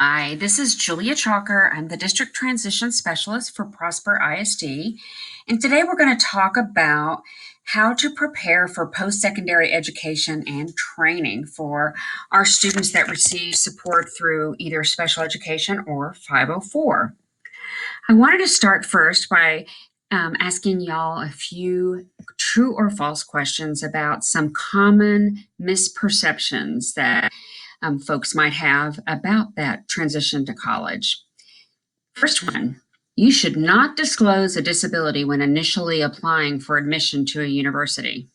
Hi, this is Julia Chalker. I'm the District Transition Specialist for Prosper ISD. And today we're going to talk about how to prepare for post-secondary education and training for our students that receive support through either special education or 504. I wanted to start first by asking y'all a few true or false questions about some common misperceptions that folks might have about that transition to college. First one, you should not disclose a disability when initially applying for admission to a university.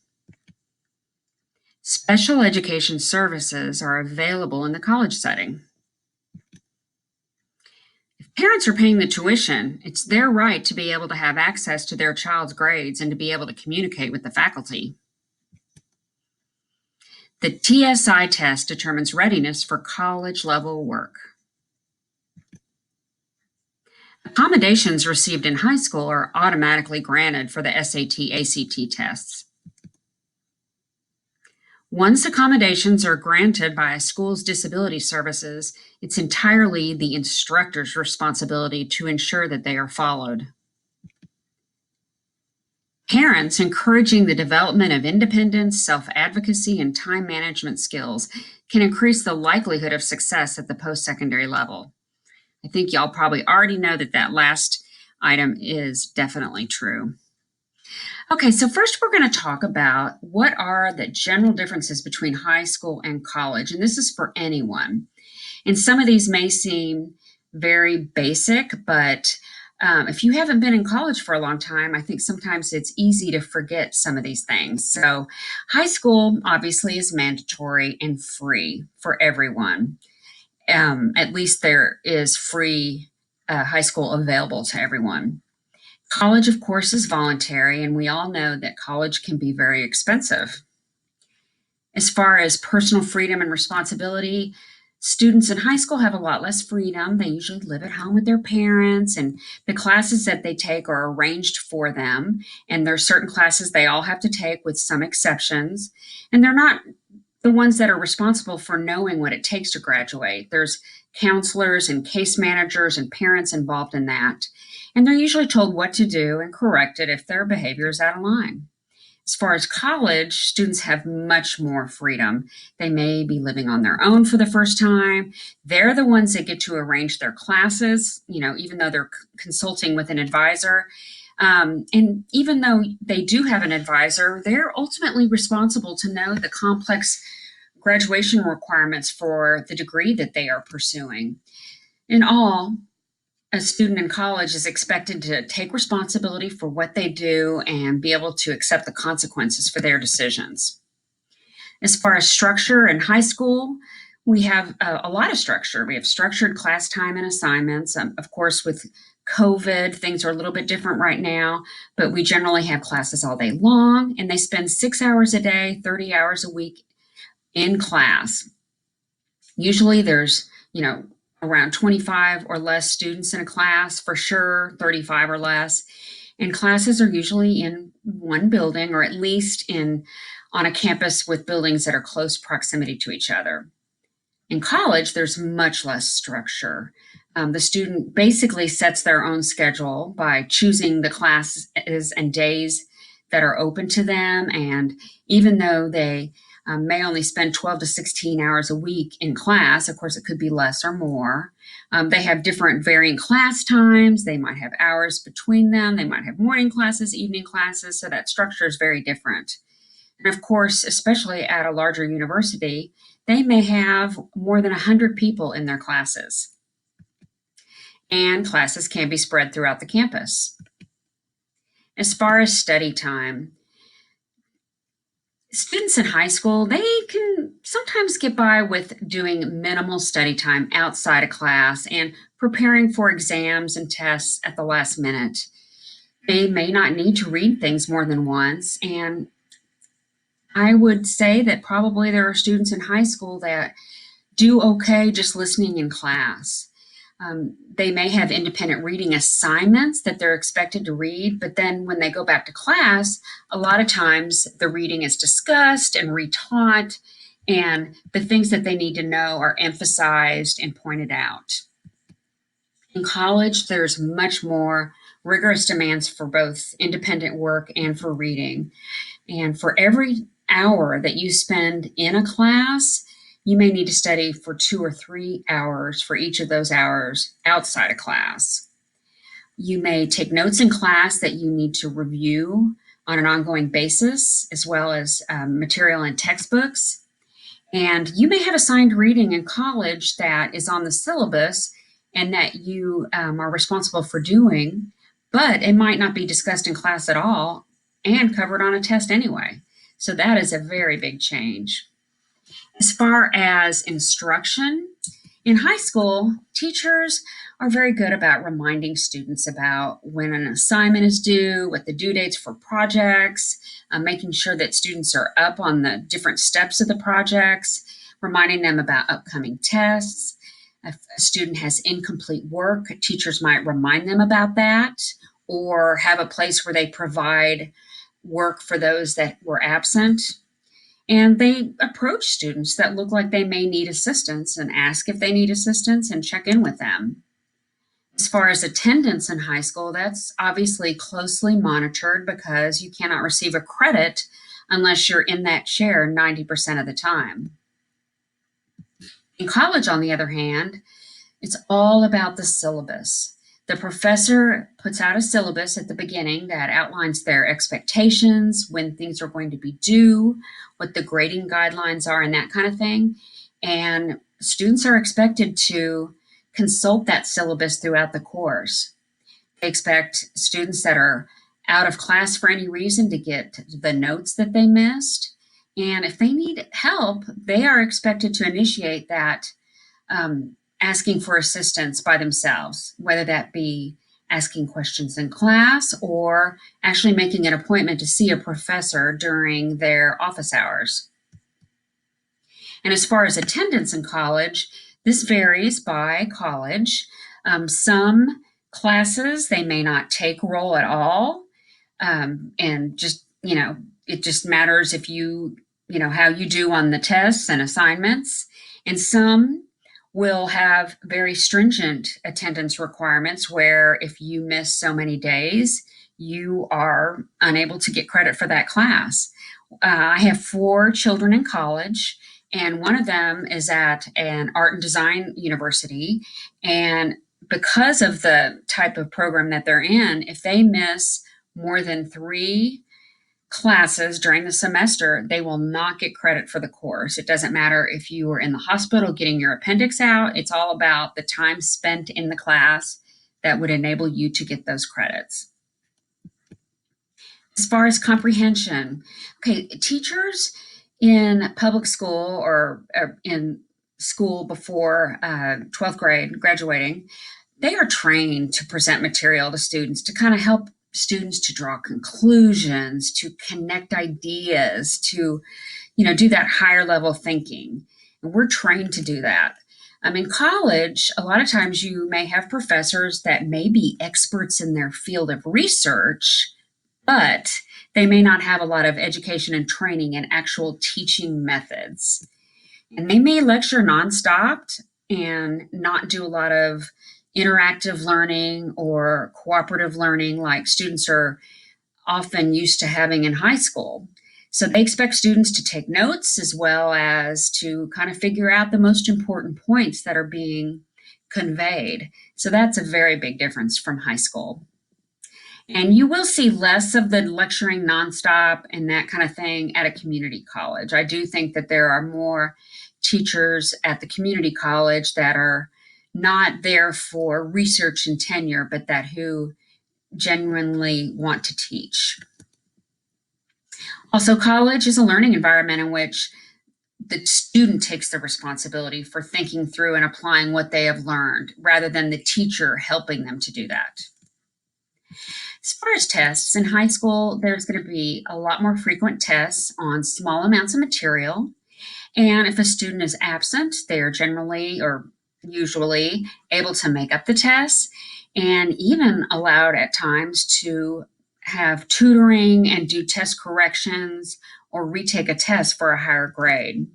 Special education services are available in the college setting. If parents are paying the tuition, it's their right to be able to have access to their child's grades and to be able to communicate with the faculty. The TSI test determines readiness for college-level work. Accommodations received in high school are automatically granted for the SAT/ACT tests. Once accommodations are granted by a school's disability services, it's entirely the instructor's responsibility to ensure that they are followed. Parents encouraging the development of independence, self-advocacy, and time management skills can increase the likelihood of success at the post-secondary level. I think y'all probably already know that that last item is definitely true. Okay, so first we're going to talk about what are the general differences between high school and college, and this is for anyone. And some of these may seem very basic, but if you haven't been in college for a long time, I think sometimes it's easy to forget some of these things. So high school obviously is mandatory and free for everyone. At least there is free high school available to everyone. College, of course, is voluntary, and we all know that college can be very expensive. As far as personal freedom and responsibility, students in high school have a lot less freedom. They usually live at home with their parents, and the classes that they take are arranged for them. And there are certain classes they all have to take with some exceptions. And they're not the ones that are responsible for knowing what it takes to graduate. There's counselors and case managers and parents involved in that. And they're usually told what to do and corrected if their behavior is out of line. As far as college, students have much more freedom. They may be living on their own for the first time. They're the ones that get to arrange their classes, even though they're consulting with an advisor. And even though they do have an advisor, they're ultimately responsible to know the complex graduation requirements for the degree that they are pursuing. In all, a student in college is expected to take responsibility for what they do and be able to accept the consequences for their decisions. As far as structure in high school, we have a lot of structure. We have structured class time and assignments. Of course, with COVID, things are a little bit different right now, but we generally have classes all day long, and they spend 6 hours a day, 30 hours a week in class. Usually there's, around 25 or less students in a class, for sure, 35 or less. And classes are usually in one building, or at least on a campus with buildings that are close proximity to each other. In college, there's much less structure. The student basically sets their own schedule by choosing the classes and days that are open to them. And even though they may only spend 12 to 16 hours a week in class, of course, it could be less or more. They have different varying class times. They might have hours between them. They might have morning classes, evening classes. So that structure is very different. And of course, especially at a larger university, they may have more than 100 people in their classes. And classes can be spread throughout the campus. As far as study time, students in high school, they can sometimes get by with doing minimal study time outside of class and preparing for exams and tests at the last minute. They may not need to read things more than once, and I would say that probably there are students in high school that do okay just listening in class. They may have independent reading assignments that they're expected to read, but then when they go back to class, a lot of times the reading is discussed and retaught, and the things that they need to know are emphasized and pointed out. In college, there's much more rigorous demands for both independent work and for reading. And for every hour that you spend in a class, you may need to study for 2 or 3 hours for each of those hours outside of class. You may take notes in class that you need to review on an ongoing basis, as well as material in textbooks. And you may have assigned reading in college that is on the syllabus and that you are responsible for doing, but it might not be discussed in class at all and covered on a test anyway. So that is a very big change. As far as instruction, in high school, teachers are very good about reminding students about when an assignment is due, what the due dates for projects, making sure that students are up on the different steps of the projects, reminding them about upcoming tests. If a student has incomplete work, teachers might remind them about that or have a place where they provide work for those that were absent. And they approach students that look like they may need assistance and ask if they need assistance and check in with them. As far as attendance in high school, that's obviously closely monitored because you cannot receive a credit unless you're in that chair 90% of the time. In college, on the other hand, it's all about the syllabus. The professor puts out a syllabus at the beginning that outlines their expectations, when things are going to be due, what the grading guidelines are, and that kind of thing. And students are expected to consult that syllabus throughout the course. They expect students that are out of class for any reason to get the notes that they missed. And if they need help, they are expected to initiate that asking for assistance by themselves, whether that be asking questions in class or actually making an appointment to see a professor during their office hours. And as far as attendance in college, this varies by college. Some classes they may not take roll at all, and just it just matters if how you do on the tests and assignments. And some will have very stringent attendance requirements where if you miss so many days, you are unable to get credit for that class. I have 4 children in college, and one of them is at an art and design university. And because of the type of program that they're in, if they miss more than 3 classes during the semester, they will not get credit for the course. It doesn't matter if you were in the hospital getting your appendix out, it's all about the time spent in the class that would enable you to get those credits. As far as comprehension, okay, teachers in public school or in school before 12th grade, graduating, they are trained to present material to students to kind of help students to draw conclusions, to connect ideas, to do that higher level thinking. And we're trained to do that. In college, a lot of times you may have professors that may be experts in their field of research, but they may not have a lot of education and training in actual teaching methods. And they may lecture nonstop and not do a lot of interactive learning or cooperative learning like students are often used to having in high school. So they expect students to take notes as well as to kind of figure out the most important points that are being conveyed. So that's a very big difference from high school. And you will see less of the lecturing nonstop and that kind of thing at a community college. I do think that there are more teachers at the community college that are not there for research and tenure, but that who genuinely want to teach. Also, college is a learning environment in which the student takes the responsibility for thinking through and applying what they have learned rather than the teacher helping them to do that. As far as tests, in high school, there's going to be a lot more frequent tests on small amounts of material. And if a student is absent, they are generally or usually able to make up the tests and even allowed at times to have tutoring and do test corrections or retake a test for a higher grade.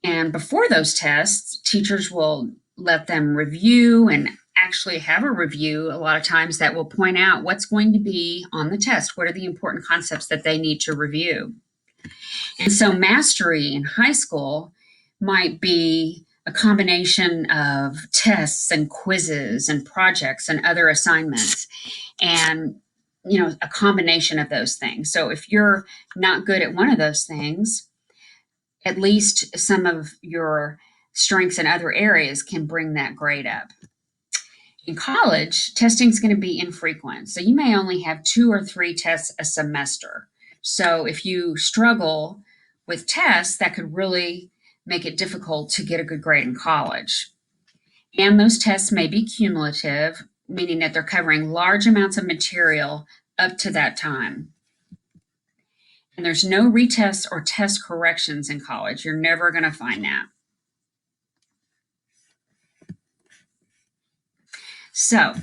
And before those tests, teachers will let them review and actually have a review a lot of times that will point out what's going to be on the test. What are the important concepts that they need to review? And so, mastery in high school might be a combination of tests and quizzes and projects and other assignments, and a combination of those things. So if you're not good at one of those things, at least some of your strengths in other areas can bring that grade up. In college, testing is going to be infrequent. So you may only have 2 or 3 tests a semester. So if you struggle with tests, that could really make it difficult to get a good grade in college. And those tests may be cumulative, meaning that they're covering large amounts of material up to that time. And there's no retests or test corrections in college. You're never going to find that. So,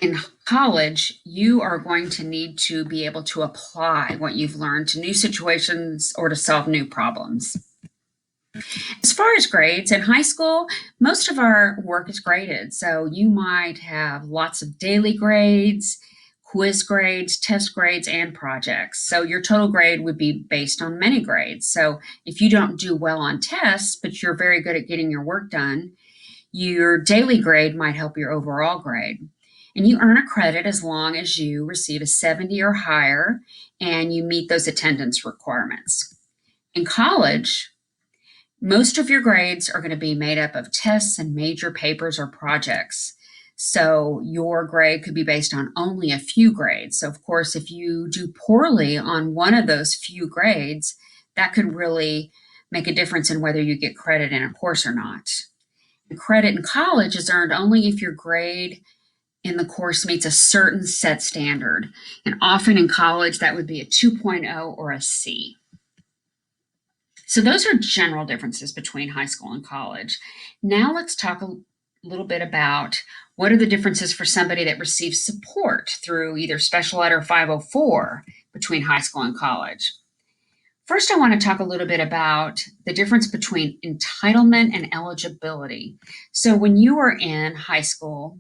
in college, you are going to need to be able to apply what you've learned to new situations or to solve new problems. As far as grades, in high school, most of our work is graded. So you might have lots of daily grades, quiz grades, test grades, and projects. So your total grade would be based on many grades. So if you don't do well on tests, but you're very good at getting your work done, your daily grade might help your overall grade. And you earn a credit as long as you receive a 70 or higher and you meet those attendance requirements. In college, most of your grades are going to be made up of tests and major papers or projects. So your grade could be based on only a few grades. So, of course, if you do poorly on one of those few grades, that could really make a difference in whether you get credit in a course or not. And credit in college is earned only if your grade in the course meets a certain set standard. And often in college, that would be a 2.0 or a C. So those are general differences between high school and college. Now let's talk a little bit about what are the differences for somebody that receives support through either special ed or 504 between high school and college. First, I want to talk a little bit about the difference between entitlement and eligibility. So when you are in high school,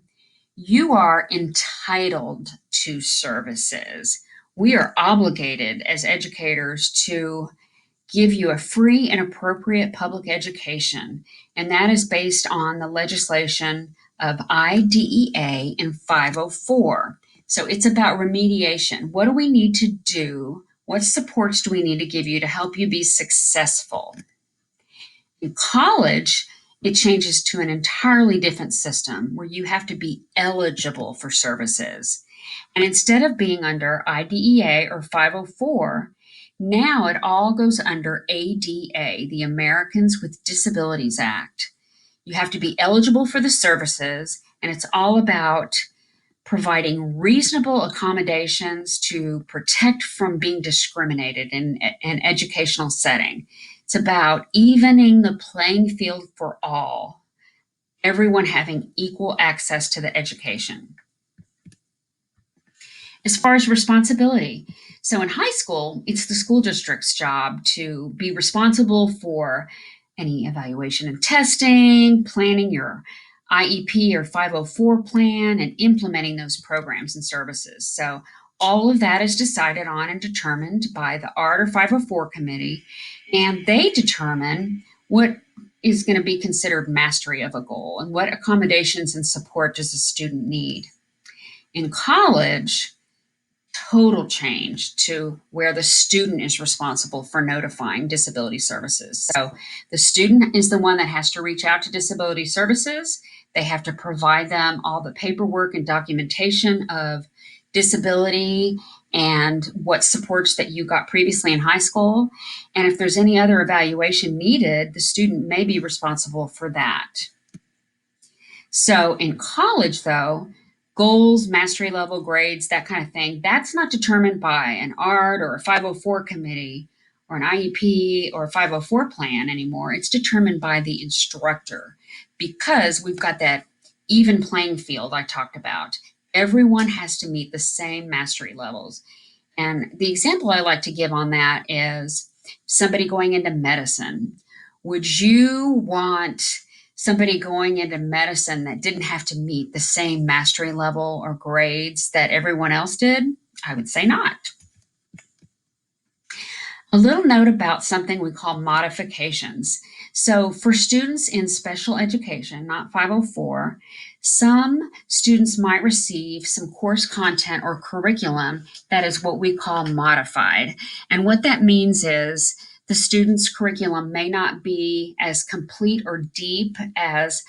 you are entitled to services. We are obligated as educators to give you a free and appropriate public education, and that is based on the legislation of IDEA and 504. So it's about remediation. What do we need to do? What supports do we need to give you to help you be successful? In college, it changes to an entirely different system where you have to be eligible for services. And instead of being under IDEA or 504, now it all goes under ADA, the Americans with Disabilities Act. You have to be eligible for the services, and it's all about providing reasonable accommodations to protect from being discriminated in an educational setting. It's about evening the playing field for all, everyone having equal access to the education. As far as responsibility, so in high school, it's the school district's job to be responsible for any evaluation and testing, planning your IEP or 504 plan, and implementing those programs and services. So all of that is decided on and determined by the ART or 504 committee, and they determine what is going to be considered mastery of a goal and what accommodations and support does a student need. In college, total change to where the student is responsible for notifying disability services. So the student is the one that has to reach out to disability services. They have to provide them all the paperwork and documentation of disability and what supports that you got previously in high school. And if there's any other evaluation needed, the student may be responsible for that. So in college, though, goals, mastery level, grades, that kind of thing, that's not determined by an ART or a 504 committee or an IEP or a 504 plan anymore. It's determined by the instructor because we've got that even playing field I talked about. Everyone has to meet the same mastery levels. And the example I like to give on that is somebody going into medicine. Would you want somebody going into medicine that didn't have to meet the same mastery level or grades that everyone else did? I would say not. A little note about something we call modifications. So, for students in special education, not 504, some students might receive some course content or curriculum that is what we call modified. And what that means is the student's curriculum may not be as complete or deep as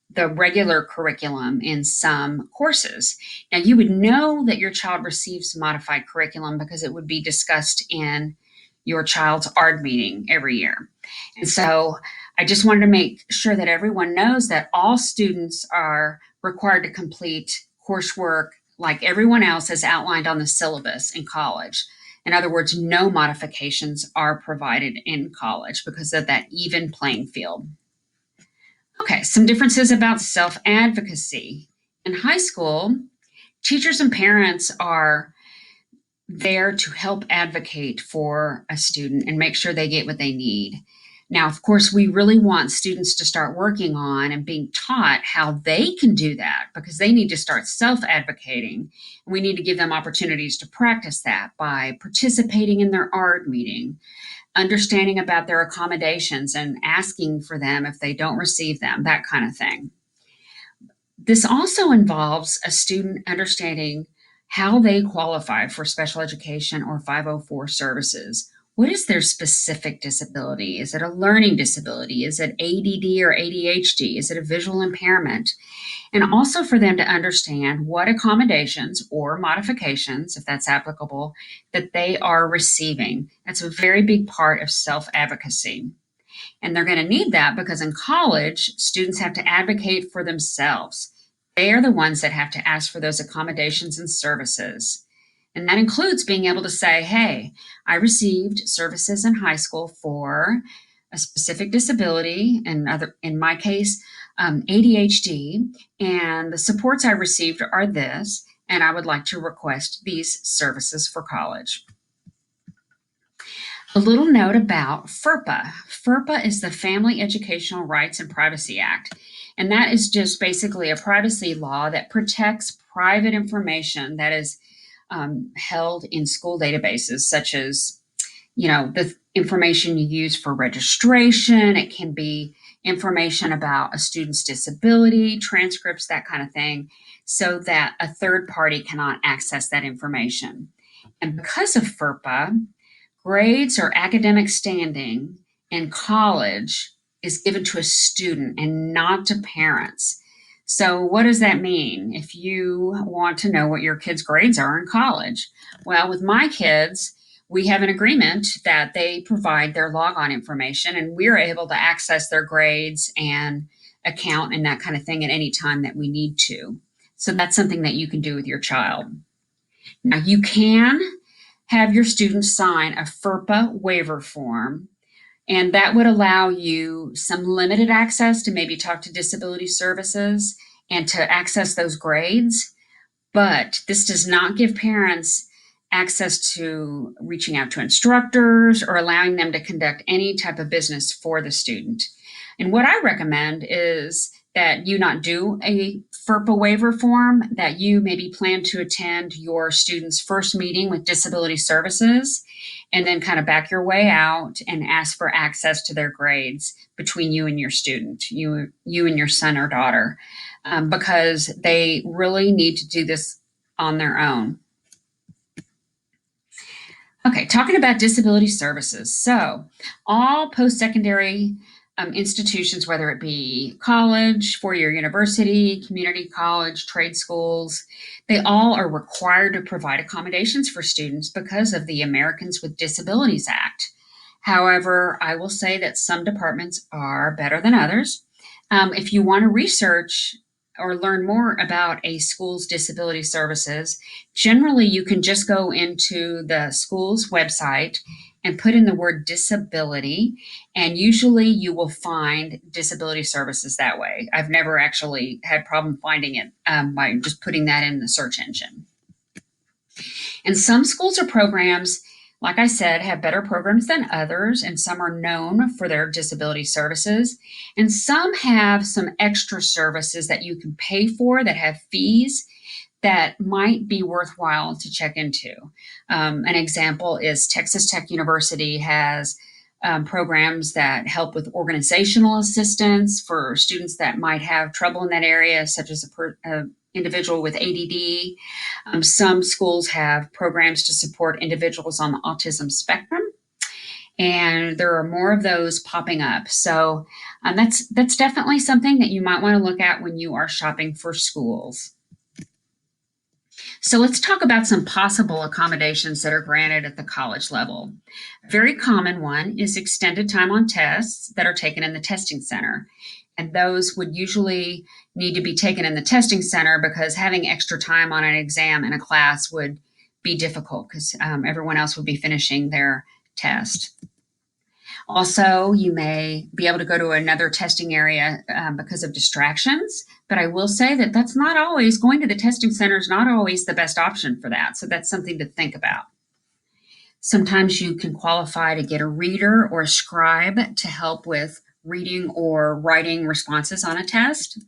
the regular curriculum in some courses. Now, you would know that your child receives modified curriculum because it would be discussed in your child's ARD meeting every year. And so I just wanted to make sure that everyone knows that all students are required to complete coursework like everyone else as outlined on the syllabus in college. In other words, no modifications are provided in college because of that even playing field. Okay, some differences about self advocacy. In high school, teachers and parents are there to help advocate for a student and make sure they get what they need. Now, of course, we really want students to start working on and being taught how they can do that because they need to start self advocating. We need to give them opportunities to practice that by participating in their ARD meeting, understanding about their accommodations and asking for them if they don't receive them, that kind of thing. This also involves a student understanding how they qualify for special education or 504 services. What is their specific disability? Is it a learning disability? Is it ADD or ADHD? Is it a visual impairment? And also for them to understand what accommodations or modifications, if that's applicable, that they are receiving. That's a very big part of self advocacy. And they're going to need that because in college, students have to advocate for themselves. They are the ones that have to ask for those accommodations and services. And that includes being able to say, hey, I received services in high school for a specific disability, and in my case, ADHD, and the supports I received are this, and I would like to request these services for college. A little note about FERPA. FERPA is the Family Educational Rights and Privacy Act, and that is just basically a privacy law that protects private information that is held in school databases, such as the information you use for registration. It can be information about a student's disability, transcripts, that kind of thing, so that a third party cannot access that information. And because of FERPA, grades or academic standing in college is given to a student and not to parents. So, what does that mean if you want to know what your kids' grades are in college? Well, with my kids, we have an agreement that they provide their logon information and we're able to access their grades and account and that kind of thing at any time that we need to. So, that's something that you can do with your child. Now, you can have your students sign a FERPA waiver form, and that would allow you some limited access to maybe talk to disability services and to access those grades. But this does not give parents access to reaching out to instructors or allowing them to conduct any type of business for the student. And what I recommend is that you not do a FERPA waiver form, that you maybe plan to attend your student's first meeting with disability services and then kind of back your way out and ask for access to their grades between you and your student, you and your son or daughter, because they really need to do this on their own. Okay, talking about disability services. So, all post secondary institutions, whether it be college, four-year university, community college, trade schools, they all are required to provide accommodations for students because of the Americans with Disabilities Act. However, I will say that some departments are better than others. If you want to research or learn more about a school's disability services, generally you can just go into the school's website and put in the word disability, and usually you will find disability services that way. I've never actually had problem finding it by just putting that in the search engine. And some schools or programs, like I said, have better programs than others, and some are known for their disability services. And some have some extra services that you can pay for that have fees that might be worthwhile to check into. An example is Texas Tech University has programs that help with organizational assistance for students that might have trouble in that area, such as a individual with ADD. Some schools have programs to support individuals on the autism spectrum, and there are more of those popping up. So that's definitely something that you might want to look at when you are shopping for schools. So let's talk about some possible accommodations that are granted at the college level. A very common one is extended time on tests that are taken in the testing center. And those would usually need to be taken in the testing center because having extra time on an exam in a class would be difficult because everyone else would be finishing their test. Also, you may be able to go to another testing area because of distractions, but I will say that that's not always, going to the testing center is not always the best option for that. So that's something to think about. Sometimes you can qualify to get a reader or a scribe to help with reading or writing responses on a test.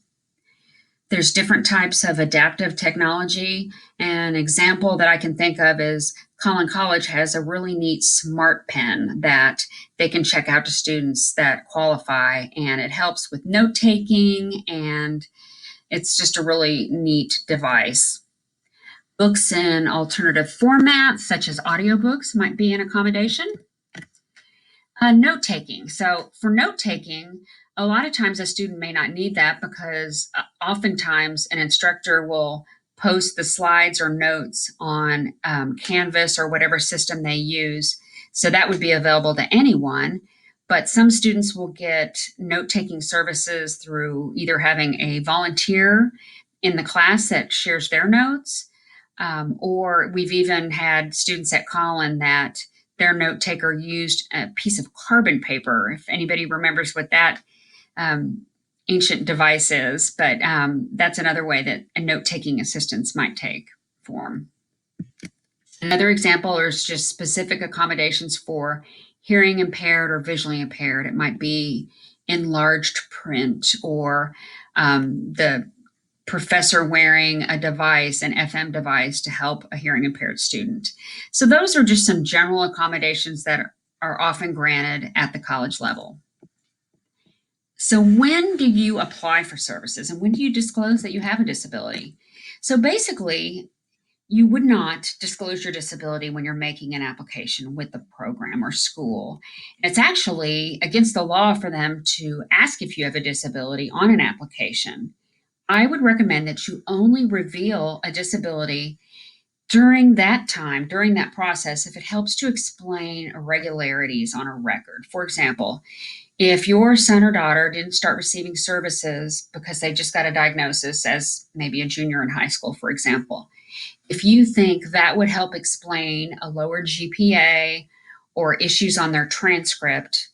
There's different types of adaptive technology. An example that I can think of is Collin College has a really neat smart pen that they can check out to students that qualify, and it helps with note taking, and it's just a really neat device. Books in alternative formats, such as audiobooks, might be an accommodation. Note taking. So for note taking, a lot of times a student may not need that because oftentimes an instructor will post the slides or notes on Canvas or whatever system they use. So that would be available to anyone. But some students will get note taking services through either having a volunteer in the class that shares their notes, or we've even had students at Collin that their note taker used a piece of carbon paper, if anybody remembers what that ancient device is. But that's another way that a note taking assistance might take form. Another example is just specific accommodations for hearing impaired or visually impaired. It might be enlarged print, or the professor wearing a device, an FM device, to help a hearing impaired student. So those are just some general accommodations that are often granted at the college level. So when do you apply for services, and when do you disclose that you have a disability? So basically, you would not disclose your disability when you're making an application with the program or school. It's actually against the law for them to ask if you have a disability on an application. I would recommend that you only reveal a disability during that time, during that process, if it helps to explain irregularities on a record. For example, if your son or daughter didn't start receiving services because they just got a diagnosis as maybe a junior in high school, for example, if you think that would help explain a lower GPA or issues on their transcript,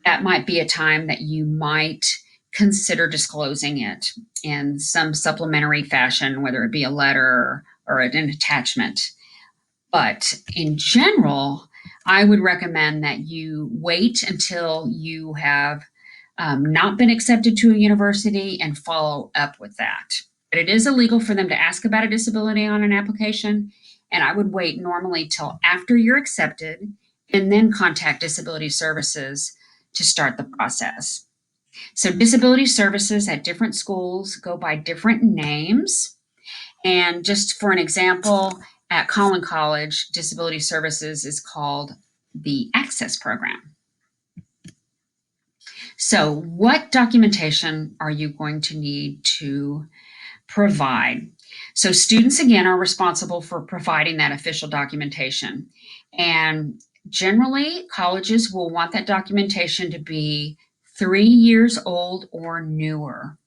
that might be a time that you might consider disclosing it in some supplementary fashion, whether it be a letter or an attachment. But in general, I would recommend that you wait until you have not been accepted to a university and follow up with that. But it is illegal for them to ask about a disability on an application, and I would wait normally till after you're accepted and then contact disability services to start the process. So disability services at different schools go by different names. And just for an example, at Collin College, disability services is called the Access Program. So what documentation are you going to need to provide? So students, again, are responsible for providing that official documentation. And generally, colleges will want that documentation to be 3 years old or newer.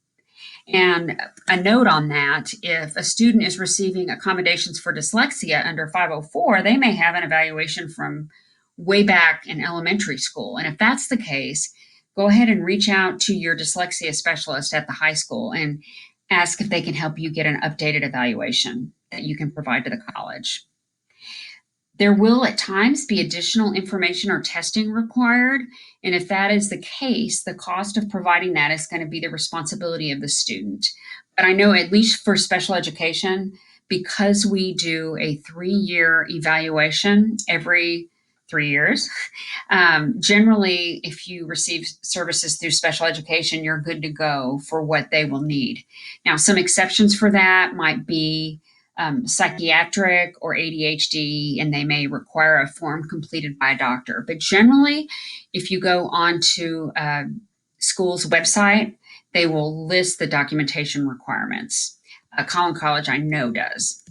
And a note on that, if a student is receiving accommodations for dyslexia under 504, they may have an evaluation from way back in elementary school. And if that's the case, go ahead and reach out to your dyslexia specialist at the high school and ask if they can help you get an updated evaluation that you can provide to the college. There will at times be additional information or testing required. And if that is the case, the cost of providing that is going to be the responsibility of the student. But I know, at least for special education, because we do a 3 year evaluation every 3 years, generally, if you receive services through special education, you're good to go for what they will need. Now, some exceptions for that might be psychiatric or ADHD, and they may require a form completed by a doctor. But generally, if you go onto a school's website, they will list the documentation requirements. Collin College, I know, does.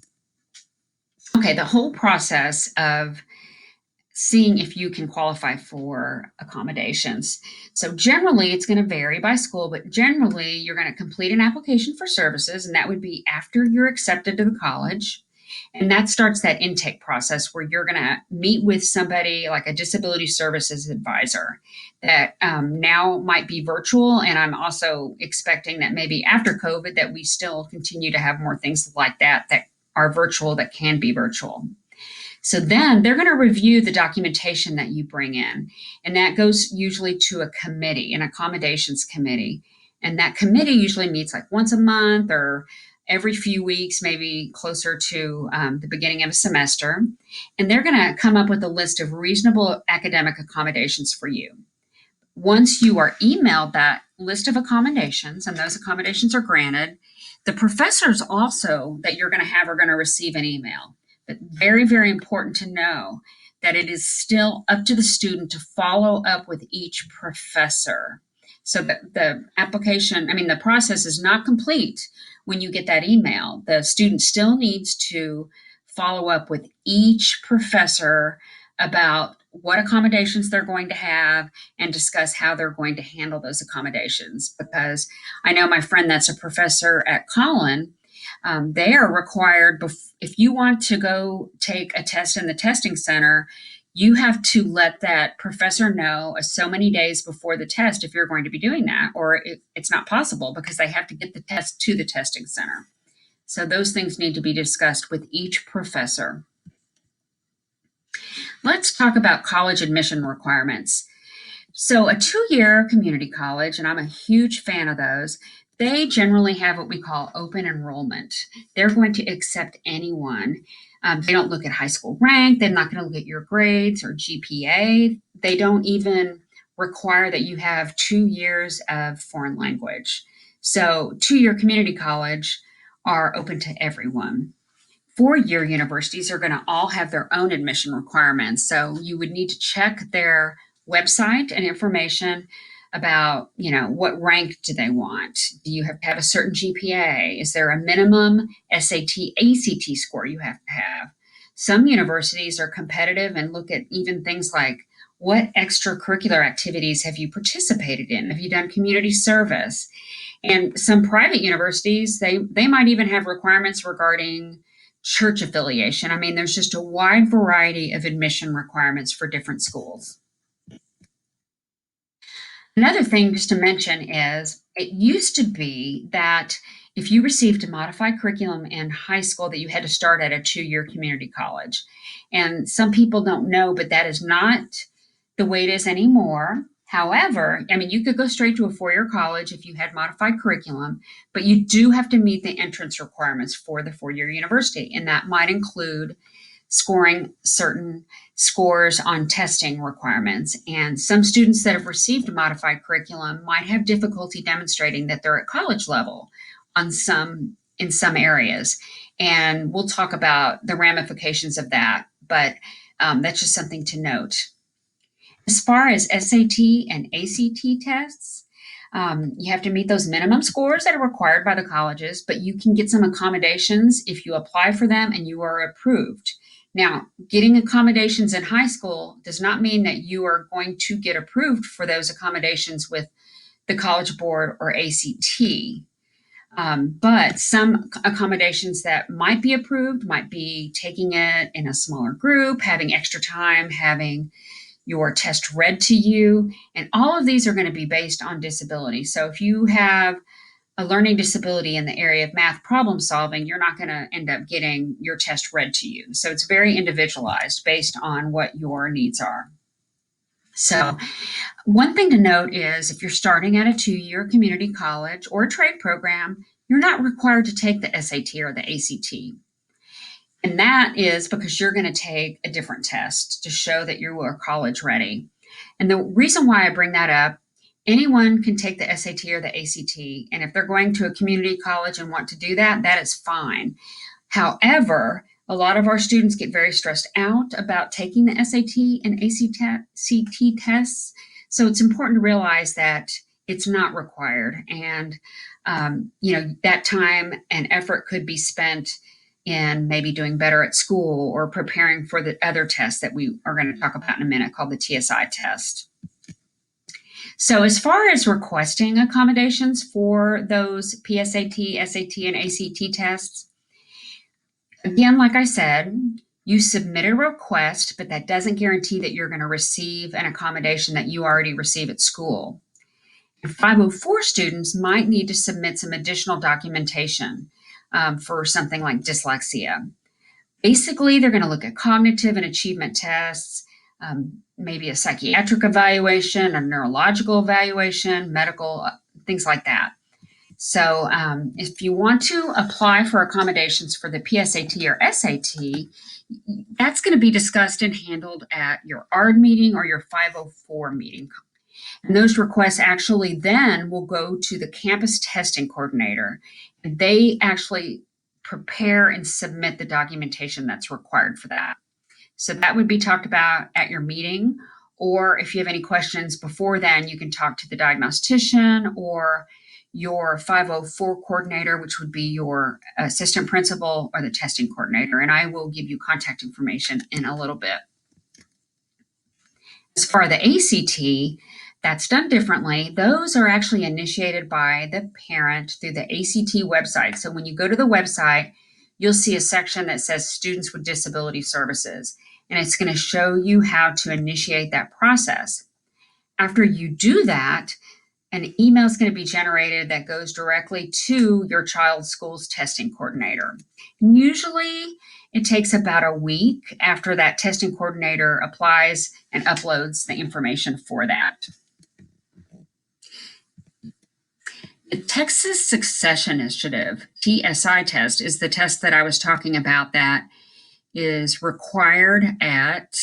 Okay, the whole process of seeing if you can qualify for accommodations. So generally it's going to vary by school, but generally you're going to complete an application for services, and that would be after you're accepted to the college. And that starts that intake process where you're going to meet with somebody like a disability services advisor that now might be virtual. And I'm also expecting that maybe after COVID that we still continue to have more things like that that are virtual, that can be virtual. So then they're going to review the documentation that you bring in. And that goes usually to a committee, an accommodations committee. And that committee usually meets like once a month or every few weeks, maybe closer to the beginning of a semester. And they're going to come up with a list of reasonable academic accommodations for you. Once you are emailed that list of accommodations and those accommodations are granted, the professors also that you're going to have are going to receive an email. But very, very important to know that it is still up to the student to follow up with each professor. So that the application, I mean, the process is not complete when you get that email. The student still needs to follow up with each professor about what accommodations they're going to have and discuss how they're going to handle those accommodations. Because I know my friend that's a professor at Collin, they are required, if you want to go take a test in the testing center, you have to let that professor know so many days before the test if you're going to be doing that, or it's not possible because they have to get the test to the testing center. So those things need to be discussed with each professor. Let's talk about college admission requirements. So, a 2 year community college, and I'm a huge fan of those, they generally have what we call open enrollment. They're going to accept anyone. They don't look at high school rank, they're not going to look at your grades or GPA. They don't even require that you have 2 years of foreign language. So, 2 year community college are open to everyone. 4 year universities are going to all have their own admission requirements. So you would need to check their website and information about, what rank do they want? Do you have to have a certain GPA? Is there a minimum SAT, ACT score you have to have? Some universities are competitive and look at even things like what extracurricular activities have you participated in? Have you done community service? And some private universities, they might even have requirements regarding church affiliation. I mean, there's just a wide variety of admission requirements for different schools. Another thing just to mention is it used to be that if you received a modified curriculum in high school that you had to start at a 2 year community college. And some people don't know, but that is not the way it is anymore. However, I mean, you could go straight to a 4 year college if you had modified curriculum, but you do have to meet the entrance requirements for the 4 year university. And that might include scoring certain scores on testing requirements. And some students that have received a modified curriculum might have difficulty demonstrating that they're at college level in some areas. And we'll talk about the ramifications of that, but that's just something to note. As far as SAT and ACT tests, you have to meet those minimum scores that are required by the colleges, but you can get some accommodations if you apply for them and you are approved. Now, getting accommodations in high school does not mean that you are going to get approved for those accommodations with the College Board or ACT. But some accommodations that might be approved might be taking it in a smaller group, having extra time, having your test read to you, and all of these are going to be based on disability. So if you have a learning disability in the area of math problem solving, you're not going to end up getting your test read to you. So it's very individualized based on what your needs are. So one thing to note is if you're starting at a 2-year community college or a trade program, you're not required to take the SAT or the ACT. And that is because you're going to take a different test to show that you are college ready. And the reason why I bring that up, anyone can take the SAT or the ACT. And if they're going to a community college and want to do that, that is fine. However, a lot of our students get very stressed out about taking the SAT and ACT tests. So it's important to realize that it's not required. And, that time and effort could be spent in maybe doing better at school or preparing for the other test that we are going to talk about in a minute called the TSI test. So as far as requesting accommodations for those PSAT, SAT, and ACT tests, again, like I said, you submit a request, but that doesn't guarantee that you're going to receive an accommodation that you already receive at school. And 504 students might need to submit some additional documentation for something like dyslexia. Basically, they're going to look at cognitive and achievement tests, maybe a psychiatric evaluation, a neurological evaluation, medical, things like that. So if you want to apply for accommodations for the PSAT or SAT, that's going to be discussed and handled at your ARD meeting or your 504 meeting. And those requests actually then will go to the campus testing coordinator. And they actually prepare and submit the documentation that's required for that. So that would be talked about at your meeting. Or if you have any questions before then, you can talk to the diagnostician or your 504 coordinator, which would be your assistant principal or the testing coordinator. And I will give you contact information in a little bit. As far as the ACT, that's done differently. Those are actually initiated by the parent through the ACT website. So when you go to the website, you'll see a section that says Students with Disability Services, and it's going to show you how to initiate that process. After you do that, an email is going to be generated that goes directly to your child's school's testing coordinator. And usually it takes about a week after that testing coordinator applies and uploads the information for that. The Texas Success Initiative, TSI test, is the test that I was talking about that is required at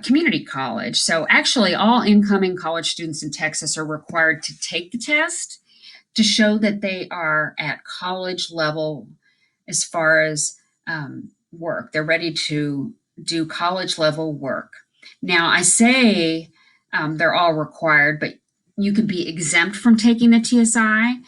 community college. So actually all incoming college students in Texas are required to take the test to show that they are at college level as far as work. They're ready to do college level work. Now I say they're all required, but you could be exempt from taking the TSI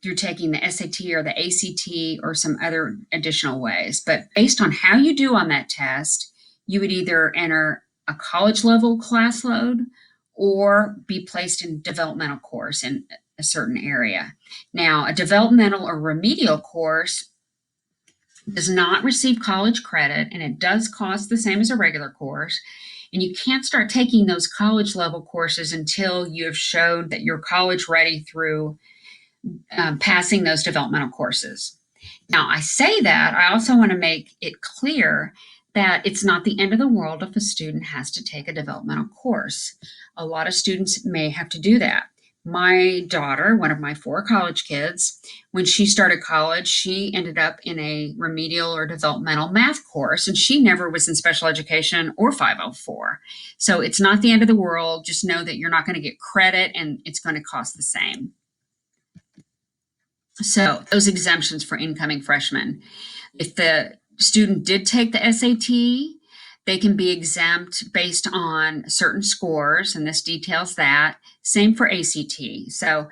through taking the SAT or the ACT or some other additional ways. But based on how you do on that test, you would either enter a college level class load or be placed in developmental course in a certain area. Now, a developmental or remedial course does not receive college credit, and it does cost the same as a regular course. And you can't start taking those college level courses until you have showed that you're college ready through passing those developmental courses. Now, I say that, I also want to make it clear that it's not the end of the world if a student has to take a developmental course. A lot of students may have to do that. My daughter, one of my 4 college kids, when she started college, she ended up in a remedial or developmental math course, and she never was in special education or 504. So it's not the end of the world. Just know that you're not going to get credit and it's going to cost the same. So those exemptions for incoming freshmen. If the student did take the SAT, they can be exempt based on certain scores, and this details that. Same for ACT. So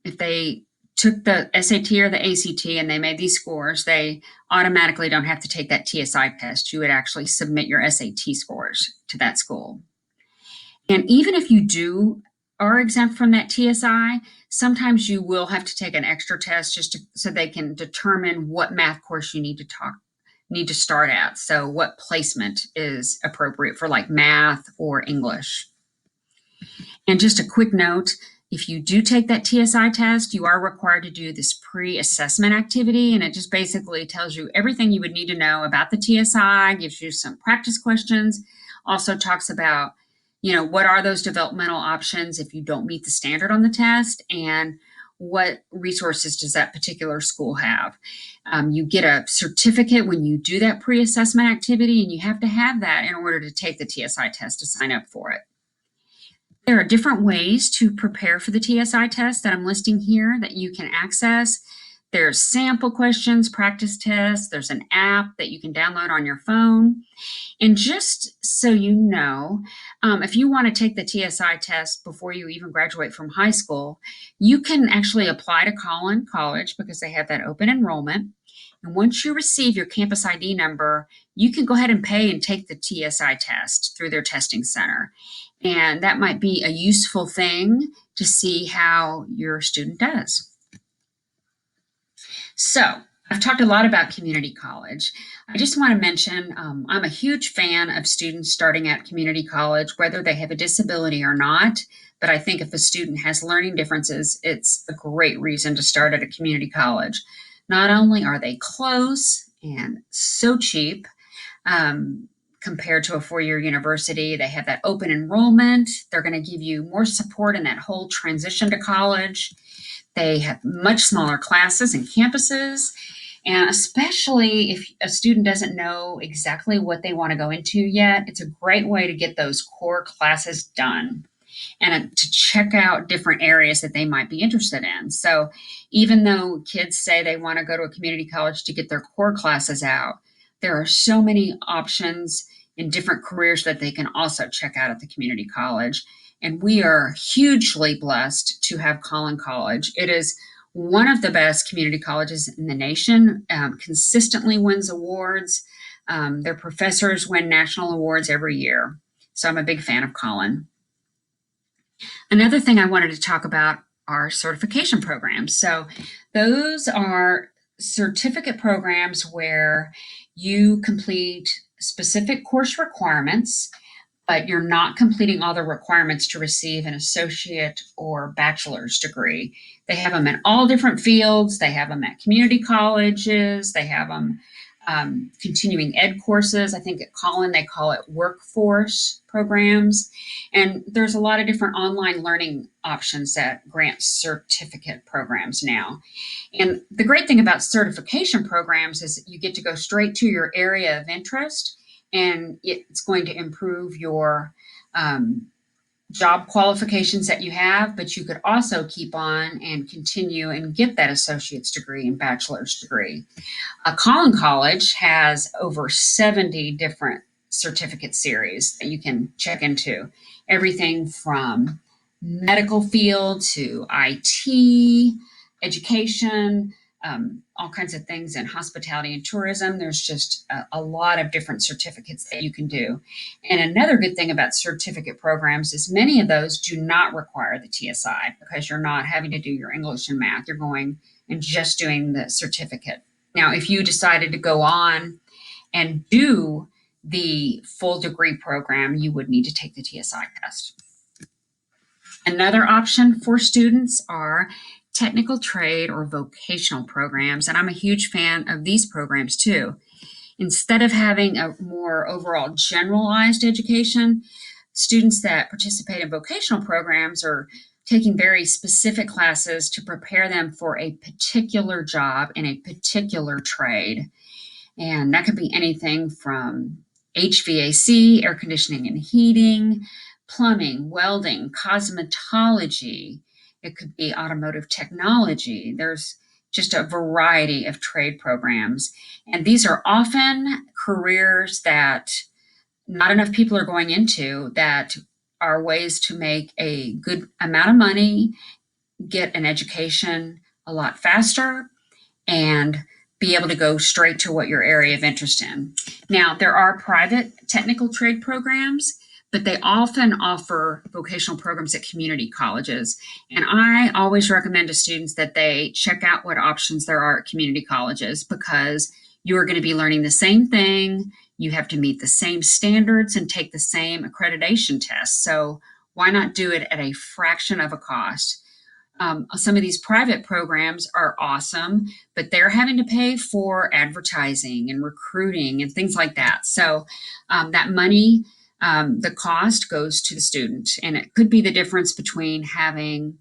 if they took the SAT or the ACT and they made these scores, they automatically don't have to take that TSI test. You would actually submit your SAT scores to that school. And even if you are exempt from that TSI, sometimes you will have to take an extra test so they can determine what math course you need to start at. So what placement is appropriate for like math or English. And just a quick note, If you do take that TSI test, you are required to do this pre-assessment activity, and it just basically tells you everything you would need to know about the TSI, gives you some practice questions, also talks about, what are those developmental options if you don't meet the standard on the test, and what resources does that particular school have. You get a certificate when you do that pre-assessment activity, and you have to have that in order to take the TSI test to sign up for it. There are different ways to prepare for the TSI test that I'm listing here that you can access. There's sample questions, practice tests. There's an app that you can download on your phone. And just so you know, if you want to take the TSI test before you even graduate from high school, you can actually apply to Collin College because they have that open enrollment. And once you receive your campus ID number, you can go ahead and pay and take the TSI test through their testing center. And that might be a useful thing to see how your student does. So, I've talked a lot about community college. I just want to mention I'm a huge fan of students starting at community college, whether they have a disability or not. But I think if a student has learning differences, it's a great reason to start at a community college. Not only are they close and so cheap, compared to a four-year university, they have that open enrollment. They're going to give you more support in that whole transition to college. They have much smaller classes and campuses. And especially if a student doesn't know exactly what they want to go into yet, it's a great way to get those core classes done and to check out different areas that they might be interested in. So even though kids say they want to go to a community college to get their core classes out, there are so many options in different careers that they can also check out at the community college. And we are hugely blessed to have Collin College. It is one of the best community colleges in the nation, consistently wins awards. Their professors win national awards every year. So I'm a big fan of Collin. Another thing I wanted to talk about are certification programs. So those are certificate programs where you complete specific course requirements, but you're not completing all the requirements to receive an associate or bachelor's degree. They have them in all different fields. They have them at community colleges. They have them continuing ed courses. I think at Collin they call it workforce programs. And there's a lot of different online learning options that grant certificate programs now. And the great thing about certification programs is you get to go straight to your area of interest, and it's going to improve your job qualifications that you have, but you could also keep on and continue and get that associate's degree and bachelor's degree. Collin College has over 70 different certificate series that you can check into. Everything from medical field to IT, education, all kinds of things in hospitality and tourism. There's just a lot of different certificates that you can do. And another good thing about certificate programs is many of those do not require the TSI because you're not having to do your English and math. You're going and just doing the certificate. Now, if you decided to go on and do the full degree program, you would need to take the TSI test. Another option for students are technical trade or vocational programs, and I'm a huge fan of these programs too. Instead of having a more overall generalized education, students that participate in vocational programs are taking very specific classes to prepare them for a particular job in a particular trade. And that could be anything from HVAC, air conditioning and heating, plumbing, welding, cosmetology. It could be automotive technology. There's just a variety of trade programs. And these are often careers that not enough people are going into, that are ways to make a good amount of money, get an education a lot faster, and be able to go straight to what your area of interest in. Now, there are private technical trade programs, but they often offer vocational programs at community colleges. And I always recommend to students that they check out what options there are at community colleges, because you are going to be learning the same thing. You have to meet the same standards and take the same accreditation tests. So Why not do it at a fraction of a cost? Some of these private programs are awesome, but they're having to pay for advertising and recruiting and things like that. So that money, the cost goes to the student, and it could be the difference between having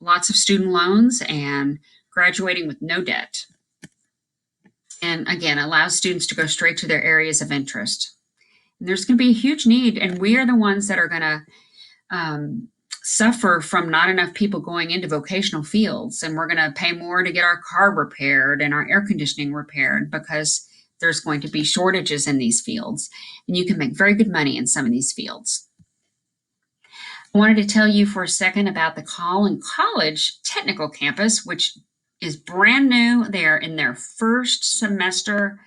lots of student loans and graduating with no debt. And again, allows students to go straight to their areas of interest. And there's going to be a huge need, and we are the ones that are going to um, suffer from not enough people going into vocational fields, and we're going to pay more to get our car repaired and our air conditioning repaired because there's going to be shortages in these fields, and you can make very good money in some of these fields. I wanted to tell you for a second about the Collin College Technical Campus, which is brand new. They're in their first semester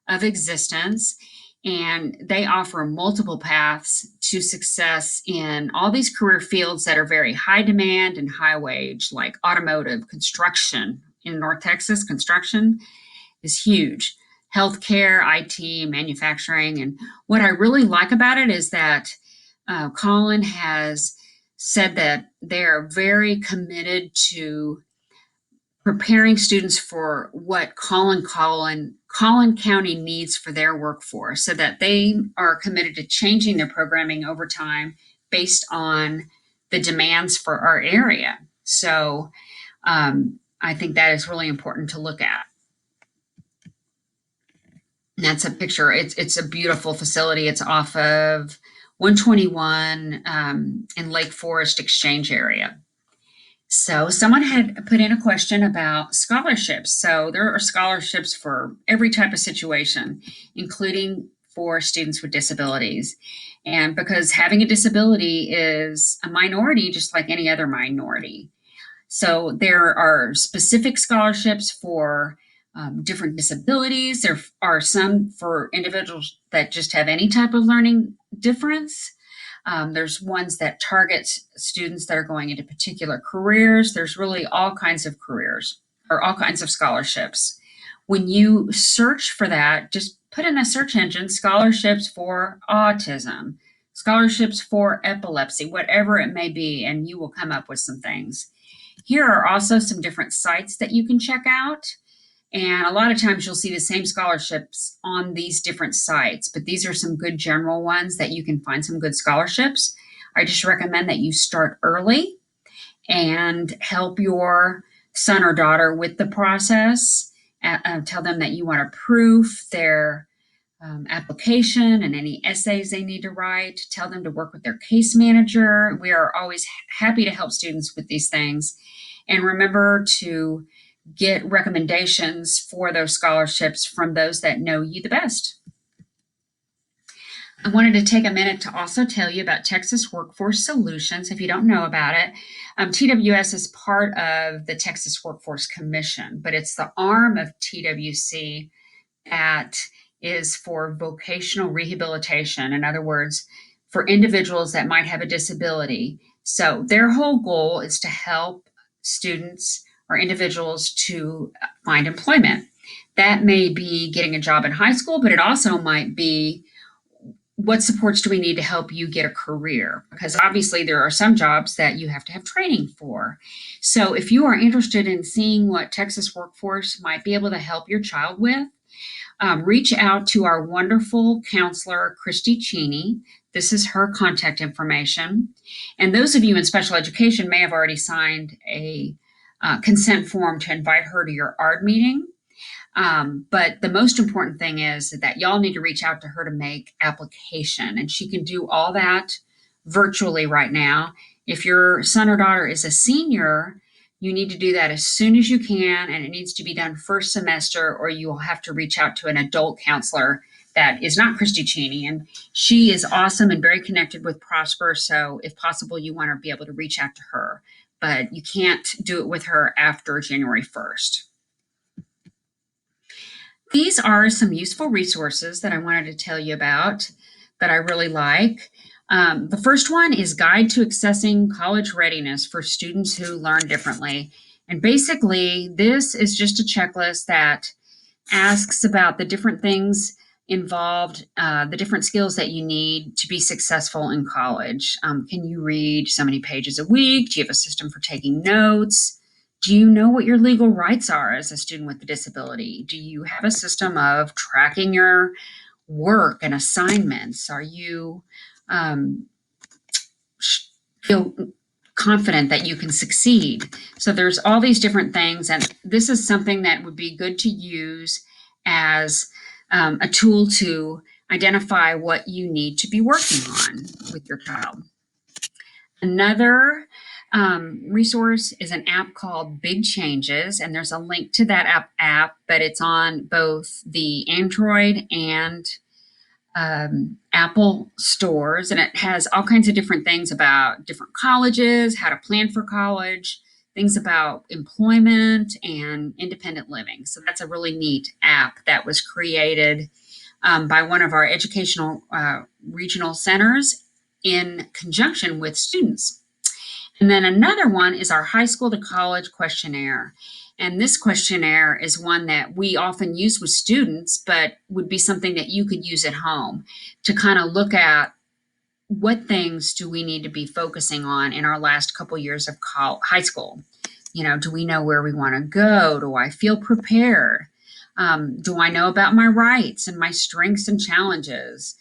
of existence, and they offer multiple paths to success in all these career fields that are very high demand and high wage, like automotive, construction. In North Texas, construction is huge. Healthcare, IT, manufacturing. And what I really like about it is that Collin has said that they are very committed to preparing students for what Collin County needs for their workforce, so that they are committed to changing their programming over time based on the demands for our area. So I think that is really important to look at. And that's a picture. It's a beautiful facility. It's off of 121 in Lake Forest Exchange area. So someone had put in a question about scholarships. So there are scholarships for every type of situation, including for students with disabilities. And because having a disability is a minority, just like any other minority. So there are specific scholarships for different disabilities. There are some for individuals that just have any type of learning difference. There's ones that target students that are going into particular careers. There's really all kinds of careers or all kinds of scholarships. When you search for that, just put in a search engine scholarships for autism, scholarships for epilepsy, whatever it may be, and you will come up with some things. Here are also some different sites that you can check out. And a lot of times you'll see the same scholarships on these different sites, but these are some good general ones that you can find some good scholarships. I just recommend that you start early and help your son or daughter with the process. Tell them that you want to proof their application and any essays they need to write. Tell them to work with their case manager. We are always happy to help students with these things. And remember to get recommendations for those scholarships from those that know you the best. I wanted to take a minute to also tell you about Texas Workforce Solutions. If you don't know about it, TWS is part of the Texas Workforce Commission, but it's the arm of TWC that is for vocational rehabilitation. In other words, for individuals that might have a disability. So their whole goal is to help students or individuals to find employment. That may be getting a job in high school, but it also might be what supports do we need to help you get a career? Because obviously there are some jobs that you have to have training for. So if you are interested in seeing what Texas Workforce might be able to help your child with, reach out to our wonderful counselor, Christy Cheney. This is her contact information. And those of you in special education may have already signed a consent form to invite her to your ARD meeting. But the most important thing is that y'all need to reach out to her to make application, and she can do all that virtually right now. If your son or daughter is a senior, you need to do that as soon as you can, and it needs to be done first semester, or you will have to reach out to an adult counselor that is not Christy Cheney. And she is awesome and very connected with Prosper. So if possible, you want to be able to reach out to her, but you can't do it with her after January 1st. These are some useful resources that I wanted to tell you about that I really like. The first one is Guide to Accessing College Readiness for Students Who Learn Differently. And basically, this is just a checklist that asks about the different things involved the different skills that you need to be successful in college. Can you read so many pages a week? Do you have a system for taking notes? Do you know what your legal rights are as a student with a disability? Do you have a system of tracking your work and assignments? Are you feel confident that you can succeed? So there's all these different things, and this is something that would be good to use as a tool to identify what you need to be working on with your child. Another resource is an app called Big Changes, and there's a link to that app, but it's on both the Android and Apple stores, and it has all kinds of different things about different colleges, how to plan for college, things about employment and independent living. So that's a really neat app that was created by one of our educational regional centers in conjunction with students. And then another one is our high school to college questionnaire. And this questionnaire is one that we often use with students, but would be something that you could use at home to kind of look at what things do we need to be focusing on in our last couple years of high school. You know, do we know where we want to go? Do I feel prepared? Do I know about my rights and my strengths and challenges?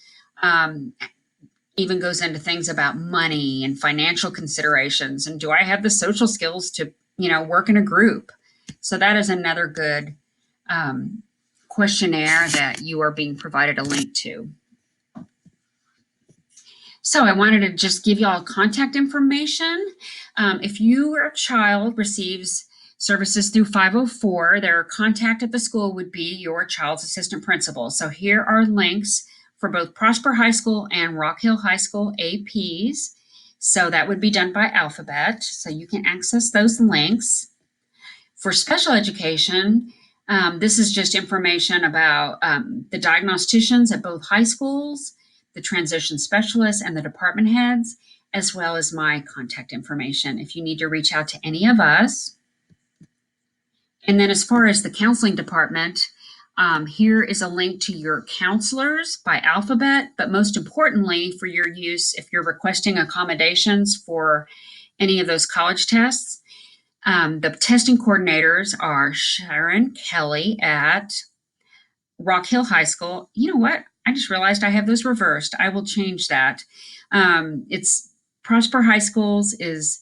Even goes into things about money and financial considerations, and do I have the social skills to work in a group? So that is another good questionnaire that you are being provided a link to. So I wanted to just give you all contact information. If your child receives services through 504, their contact at the school would be your child's assistant principal. So here are links for both Prosper High School and Rock Hill High School APs. So that would be done by alphabet. So you can access those links. For special education, this is just information about the diagnosticians at both high schools, the transition specialists, and the department heads, as well as my contact information if you need to reach out to any of us. And then as far as the counseling department, here is a link to your counselors by alphabet, but most importantly for your use if you're requesting accommodations for any of those college tests. The testing coordinators are Sharon Kelly at Rock Hill High School. You know what? I just realized I have those reversed. I will change that. It's Prosper High Schools is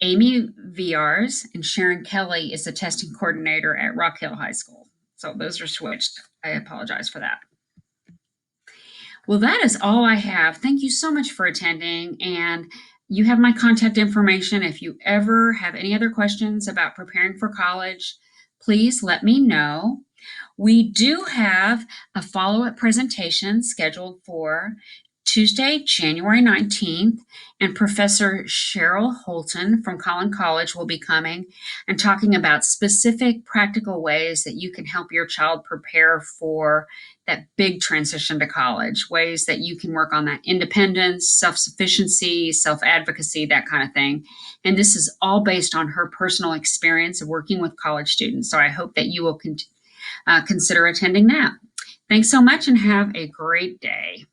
Amy Viars, and Sharon Kelly is the testing coordinator at Rock Hill High School. So those are switched. I apologize for that. Well, that is all I have. Thank you so much for attending, and you have my contact information. If you ever have any other questions about preparing for college, please let me know. We do have a follow-up presentation scheduled for Tuesday, January 19th, and Professor Cheryl Holton from Collin College will be coming and talking about specific practical ways that you can help your child prepare for that big transition to college, ways that you can work on that independence, self-sufficiency, self-advocacy, that kind of thing. And this is all based on her personal experience of working with college students. So I hope that you will consider attending that. Thanks so much and have a great day.